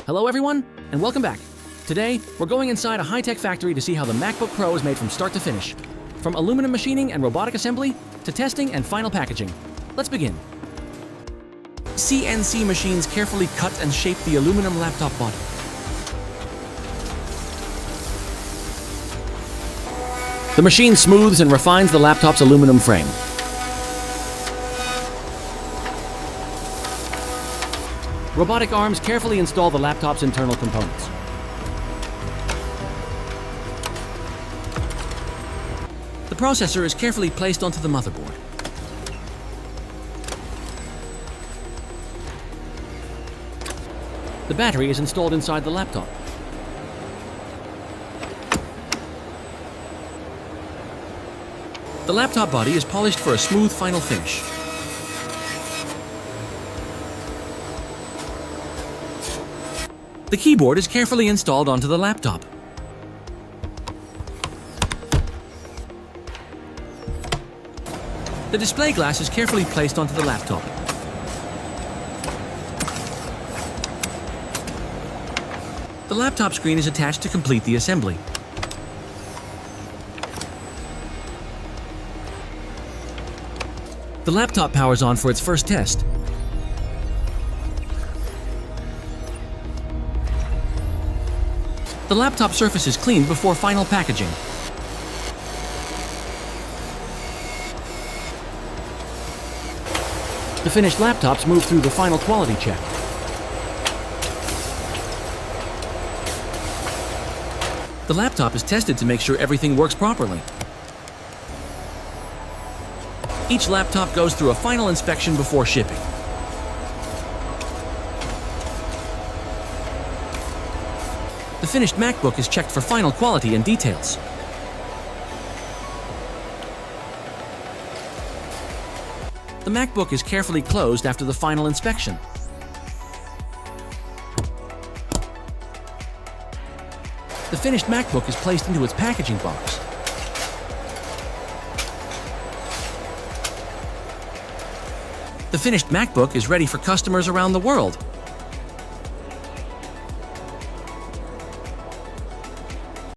Hello everyone, and welcome back. Today, we're going inside a high-tech factory to see how the MacBook Pro is made from start to finish. From aluminum machining and robotic assembly, to testing and final packaging. Let's begin. CNC machines carefully cut and shape the aluminum laptop body. The machine smooths and refines the laptop's aluminum frame. Robotic arms carefully install the laptop's internal components. The processor is carefully placed onto the motherboard. The battery is installed inside the laptop. The laptop body is polished for a smooth final finish. The keyboard is carefully installed onto the laptop. The display glass is carefully placed onto the laptop. The laptop screen is attached to complete the assembly. The laptop powers on for its first test. The laptop surface is cleaned before final packaging. The finished laptops move through the final quality check. The laptop is tested to make sure everything works properly. Each laptop goes through a final inspection before shipping. The finished MacBook is checked for final quality and details. The MacBook is carefully closed after the final inspection. The finished MacBook is placed into its packaging box. The finished MacBook is ready for customers around the world.